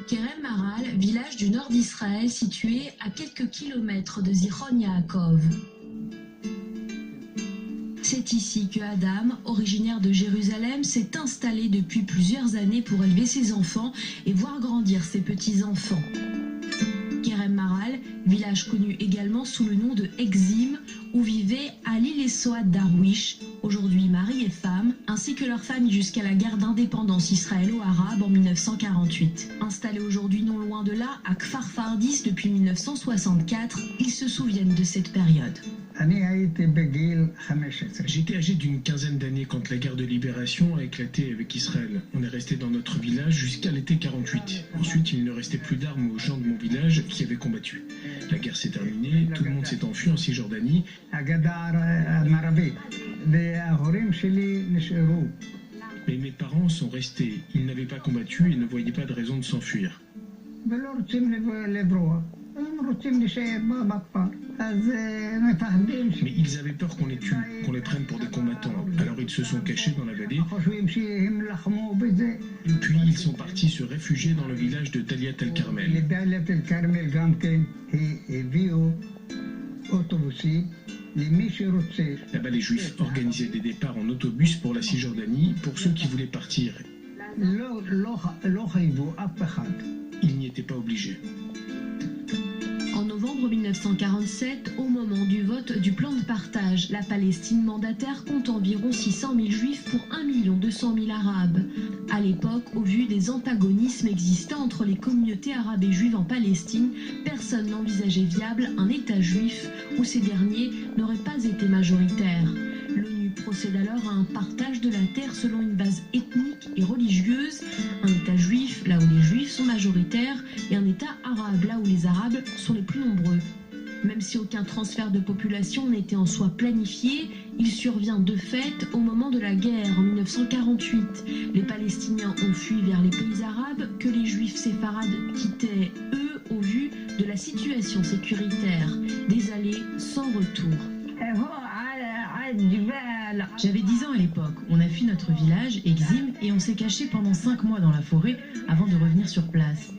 Kerem Maral, village du nord d'Israël situé à quelques kilomètres de Zichron Yaakov. C'est ici que Adam, originaire de Jérusalem, s'est installé depuis plusieurs années pour élever ses enfants et voir grandir ses petits-enfants. Kerem Maral, village connu également sous le nom de Exim, où vivaient Ali et Soad Darwish, aujourd'hui mari et femme, ainsi que leur famille jusqu'à la guerre d'indépendance israélo-arabe en 1948. Installés aujourd'hui non loin de là, à Kfar Fardis depuis 1964, ils se souviennent de cette période. J'étais âgé d'une quinzaine d'années quand la guerre de libération a éclaté avec Israël. On est resté dans notre village jusqu'à l'été 48. Ensuite, il ne restait plus d'armes aux gens de mon village qui avaient combattu. La guerre s'est terminée, tout le monde s'est enfui en Cisjordanie. Mais mes parents sont restés. Ils n'avaient pas combattu et ne voyaient pas de raison de s'enfuir. Mais ils avaient peur qu'on les tue, qu'on les prenne pour des combattants. Alors ils se sont cachés dans la vallée. Puis ils sont partis se réfugier dans le village de Daliat el-Carmel. Là-bas, les Juifs organisaient des départs en autobus pour la Cisjordanie pour ceux qui voulaient partir. Ils n'y étaient pas obligés. En novembre 1947, au moment du vote du plan de partage, la Palestine mandataire compte environ 600 000 juifs pour 1 200 000 arabes. À l'époque, au vu des antagonismes existants entre les communautés arabes et juives en Palestine, personne n'envisageait viable un État juif où ces derniers n'auraient pas été majoritaires. L'ONU procède alors à un partage de la terre selon une base ethnique et religieuse, un État juif là où les juifs sont majoritaires et un État arabe là où les arabes sont les plus nombreux. Même si aucun transfert de population n'était en soi planifié, il survient de fait au moment de la guerre en 1948. Les Palestiniens ont fui vers les pays arabes que les juifs séfarades quittaient, eux, au vu de la situation sécuritaire. Des allées sans retour. J'avais 10 ans à l'époque. On a fui notre village, Exim, et on s'est caché pendant 5 mois dans la forêt avant de revenir sur place.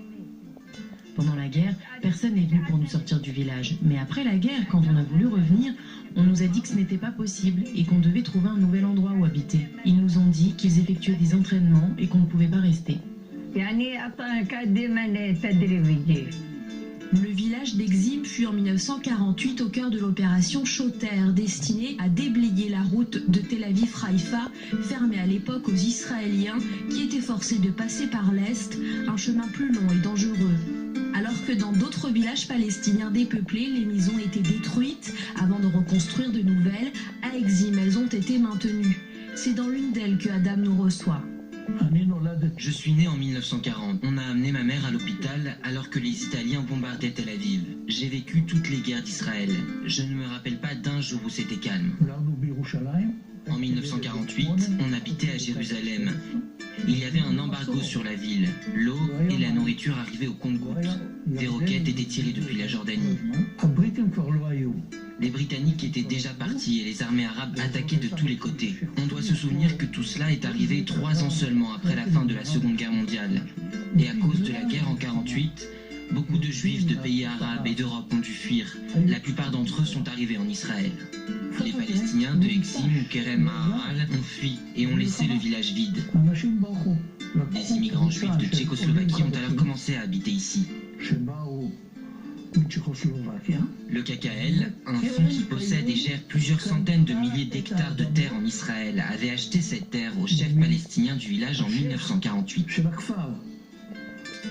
Pendant la guerre, personne n'est venu pour nous sortir du village. Mais après la guerre, quand on a voulu revenir, on nous a dit que ce n'était pas possible et qu'on devait trouver un nouvel endroit où habiter. Ils nous ont dit qu'ils effectuaient des entraînements et qu'on ne pouvait pas rester. Le village d'Exim fut en 1948 au cœur de l'opération Choter, destinée à déblayer la route de Tel Aviv-Haïfa, fermée à l'époque aux Israéliens qui étaient forcés de passer par l'Est, un chemin plus long et dangereux. Alors que dans d'autres villages palestiniens dépeuplés, les maisons étaient détruites avant de reconstruire de nouvelles, à Exim, elles ont été maintenues. C'est dans l'une d'elles que Adam nous reçoit. Je suis né en 1940. On a amené ma mère à l'hôpital alors que les Italiens bombardaient Tel Aviv. J'ai vécu toutes les guerres d'Israël. Je ne me rappelle pas d'un jour où c'était calme. En 1948, on habitait à Jérusalem. Il y avait un embargo sur la ville. L'eau et la nourriture arrivaient au compte-gouttes. Des roquettes étaient tirées depuis la Jordanie. Les Britanniques étaient déjà partis et les armées arabes attaquaient de tous les côtés. On doit se souvenir que tout cela est arrivé 3 ans seulement après la fin de la Seconde Guerre mondiale. Et à cause de la guerre en 1948, beaucoup de juifs de pays arabes et d'Europe ont dû fuir. La plupart d'entre eux sont arrivés en Israël. Les Palestiniens de Exim ou Kerem Maral ont fui et ont laissé le village vide. Des immigrants juifs de Tchécoslovaquie ont alors commencé à habiter ici. Le KKL, un fonds qui possède et gère plusieurs centaines de milliers d'hectares de terre en Israël, avait acheté cette terre aux chefs palestiniens du village en 1948.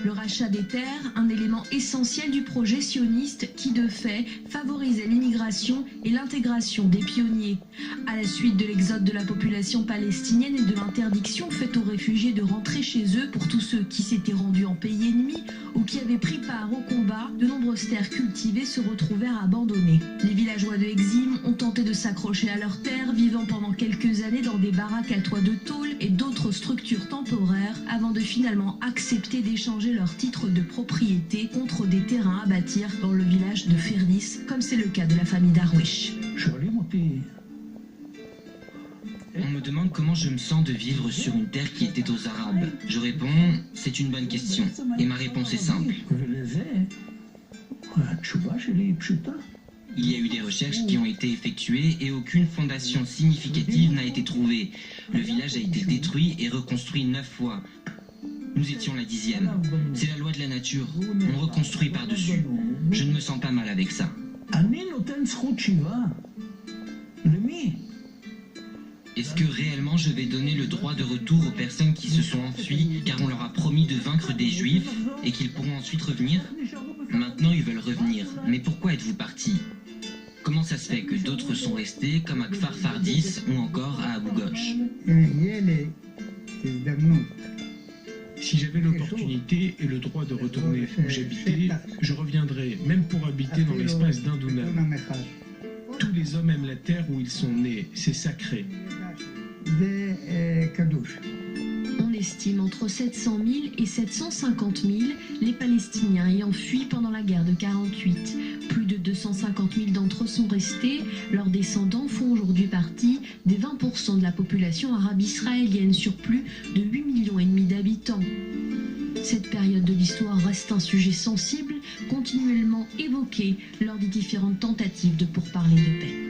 Le rachat des terres, un élément essentiel du projet sioniste qui, de fait, favorisait l'immigration et l'intégration des pionniers. À la suite de l'exode de la population palestinienne et de l'interdiction faite aux réfugiés de rentrer chez eux pour tous ceux qui s'étaient rendus en pays ennemi ou qui avaient pris part au combat, de nombreuses terres cultivées se retrouvèrent abandonnées. Les villageois de Exim ont tenté de s'accrocher à leurs terres, vivant pendant quelques années dans des baraques à toit de tôle et d'autres structures temporaires, avant de finalement accepter d'échanger leur titre de propriété contre des terrains à bâtir dans le village de Ferdis, comme c'est le cas de la famille Darwish. On me demande comment je me sens de vivre sur une terre qui était aux Arabes. Je réponds, c'est une bonne question. Et ma réponse est simple. Il y a eu des recherches qui ont été effectuées et aucune fondation significative n'a été trouvée. Le village a été détruit et reconstruit 9 fois. Nous étions la 10e. C'est la loi de la nature. On reconstruit par-dessus. Je ne me sens pas mal avec ça. Est-ce que réellement je vais donner le droit de retour aux personnes qui se sont enfuies car on leur a promis de vaincre des juifs et qu'ils pourront ensuite revenir? Maintenant ils veulent revenir. Mais pourquoi êtes-vous partis? Comment ça se fait que d'autres sont restés comme à Kfar Fardis ou encore à Abu Ghosh? Si j'avais l'opportunité et le droit de retourner où j'habitais, je reviendrais, même pour habiter dans l'espace d'un Dunam. Tous les hommes aiment la terre où ils sont nés, c'est sacré. On estime entre 700 000 et 750 000 les Palestiniens ayant fui pendant la guerre de 48. Plus de 250 000 d'entre eux sont restés. Leurs descendants font aujourd'hui partie des 20% de la population arabe israélienne sur plus de 8,5 millions d'habitants. Cette période de l'histoire reste un sujet sensible, continuellement évoqué lors des différentes tentatives de pourparlers de paix.